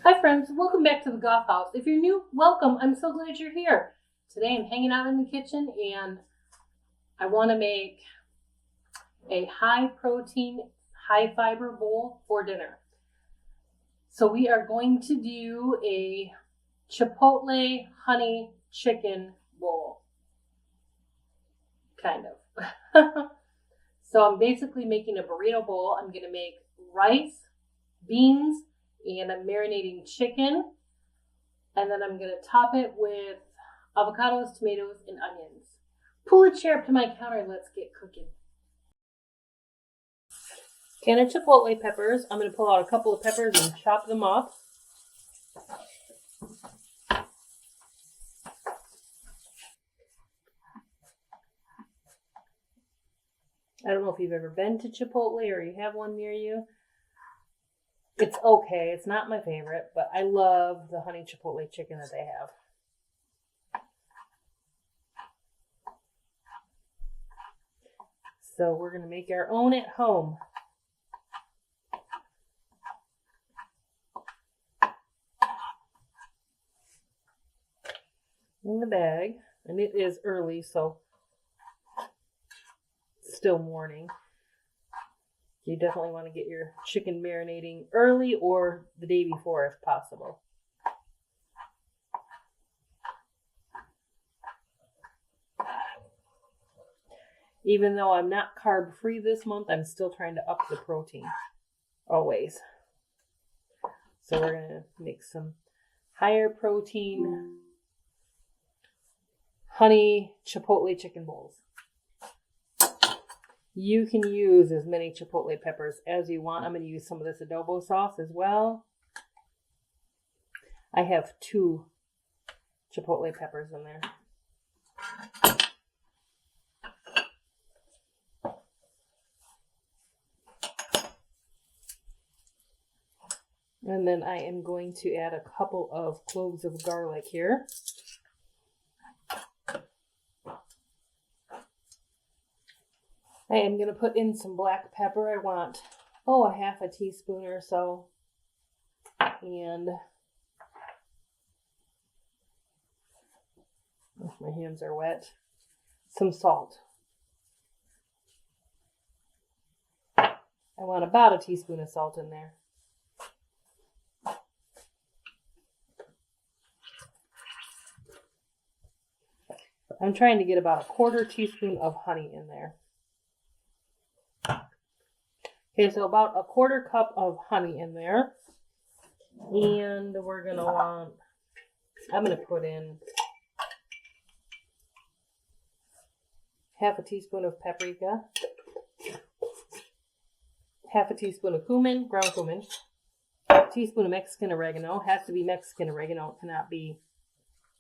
Hi friends, welcome back to the Gough House. If you're new, welcome. I'm so glad you're here. Today I'm hanging out in the kitchen and I want to make a high protein, high fiber bowl for dinner. So we are going to do a Chipotle honey chicken bowl. Kind of. So I'm basically making a burrito bowl. I'm going to make rice, beans, and I'm marinating chicken. And then I'm going to top it with avocados, tomatoes, and onions. Pull a chair up to my counter and let's get cooking. Can of Chipotle peppers. I'm going to pull out a couple of peppers and chop them up. I don't know if you've ever been to Chipotle or you have one near you. It's okay. It's not my favorite, but I love the honey Chipotle chicken that they have. So we're going to make our own at home. In the bag, and it is early, so it's still morning. You definitely want to get your chicken marinating early or the day before if possible. Even though I'm not carb free this month, I'm still trying to up the protein always. So we're going to make some higher protein honey Chipotle chicken bowls. You can use as many Chipotle peppers as you want. I'm going to use some of this adobo sauce as well. I have 2 Chipotle peppers in there. And then I am going to add a couple of cloves of garlic here. I am going to put in some black pepper. I want, a half a teaspoon or so. And my hands are wet. Some salt. I want about a teaspoon of salt in there. I'm trying to get about a 1/4 teaspoon of honey in there. Okay, so about a 1/4 cup of honey in there. And we're going to I'm going to put in half a teaspoon of paprika, half a teaspoon of cumin, ground cumin, a teaspoon of Mexican oregano. Has to be Mexican oregano. It cannot be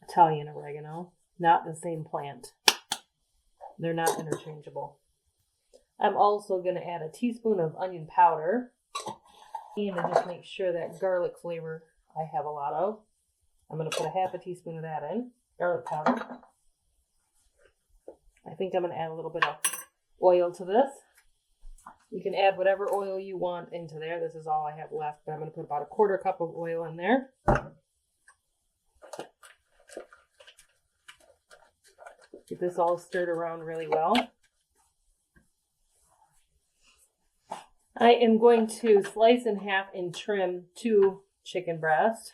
Italian oregano. Not the same plant. They're not interchangeable. I'm also going to add a teaspoon of onion powder. And to just make sure that garlic flavor I have a lot of, I'm going to put a half a teaspoon of that in. Garlic powder. I think I'm going to add a little bit of oil to this. You can add whatever oil you want into there. This is all I have left, but I'm going to put about a 1/4 cup of oil in there. Get this all stirred around really well. I am going to slice in half and trim 2 chicken breasts.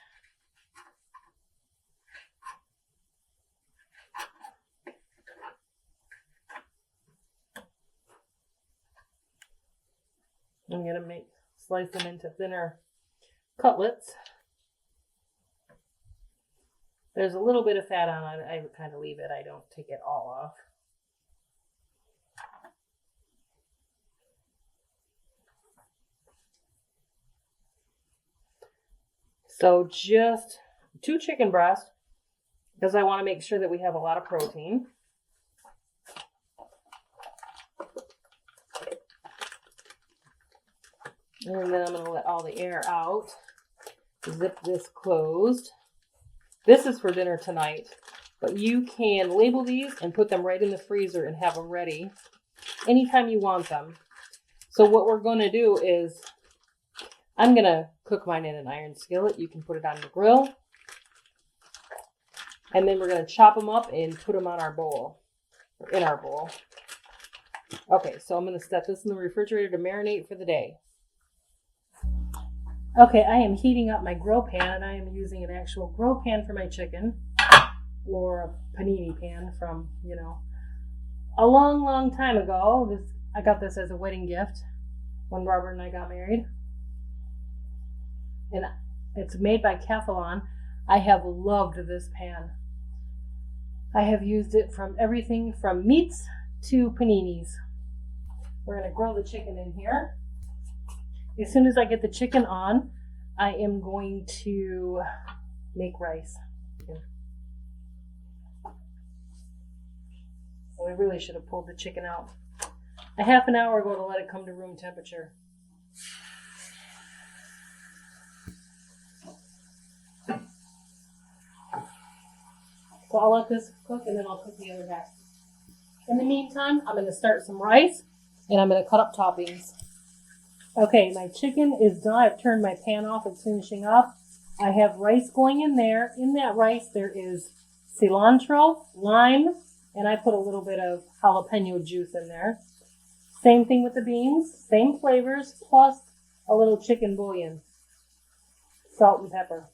I'm going to slice them into thinner cutlets. There's a little bit of fat on it. I would kind of leave it. I don't take it all off. So just 2 chicken breasts because I want to make sure that we have a lot of protein. And then I'm going to let all the air out. Zip this closed. This is for dinner tonight, but you can label these and put them right in the freezer and have them ready anytime you want them. So what we're going to do is I'm going to cook mine in an iron skillet. You can put it on the grill. And then we're going to chop them up and put them on our bowl. Or in our bowl. Okay, so I'm going to set this in the refrigerator to marinate for the day. Okay, I am heating up my grill pan, and I am using an actual grill pan for my chicken. Or a panini pan from, a long, long time ago. I got this as a wedding gift when Robert and I got married. And it's made by Cathalon. I have loved this pan. I have used it from everything from meats to paninis. We're going to grill the chicken in here. As soon as I get the chicken on, I am going to make rice. We really should have pulled the chicken out a half an hour ago to let it come to room temperature. So I'll let this cook and then I'll cook the other half. In the meantime, I'm going to start some rice and I'm going to cut up toppings. Okay, my chicken is done. I've turned my pan off. It's finishing up. I have rice going in there. In that rice, there is cilantro, lime, and I put a little bit of jalapeno juice in there. Same thing with the beans, same flavors, plus a little chicken bouillon, salt and pepper.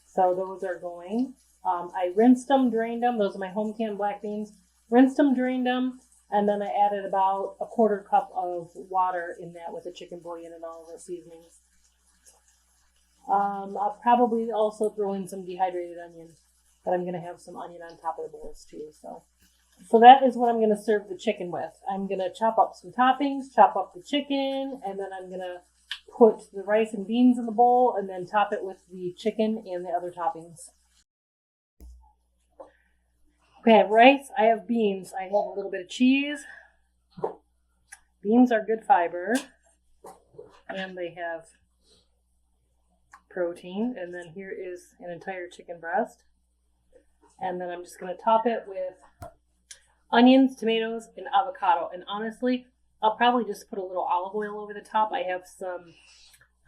So those are going. I rinsed them, drained them. Those are my home canned black beans. Rinsed them, drained them, and then I added about a quarter cup of water in that with the chicken bouillon and all of the seasonings. I'll probably also throw in some dehydrated onion, but I'm going to have some onion on top of the bowls too. So that is what I'm going to serve the chicken with. I'm going to chop up some toppings, chop up the chicken, and then I'm going to put the rice and beans in the bowl and then top it with the chicken and the other toppings. Okay, I have rice, I have beans, I have a little bit of cheese. Beans are good fiber, and they have protein. And then here is an entire chicken breast. And then I'm just going to top it with onions, tomatoes, and avocado. And honestly, I'll probably just put a little olive oil over the top. I have some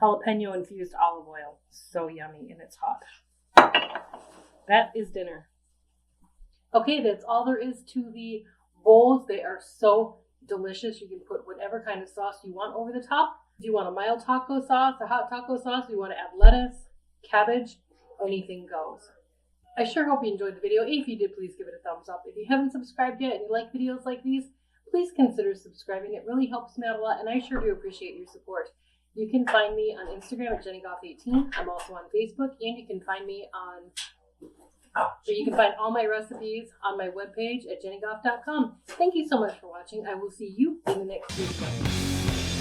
jalapeno infused olive oil. So yummy, and it's hot. That is dinner. Okay, that's all there is to the bowls. They are so delicious. You can put whatever kind of sauce you want over the top. Do you want a mild taco sauce, a hot taco sauce? Do you want to add lettuce, cabbage? Anything goes. I sure hope you enjoyed the video. If you did, please give it a thumbs up. If you haven't subscribed yet and you like videos like these, please consider subscribing. It really helps me out a lot, and I sure do appreciate your support. You can find me on Instagram at Jeni Gough 18. I'm also on Facebook, and you can find me on... You can find all my recipes on my webpage at jenigough.com. Thank you so much for watching. I will see you in the next video.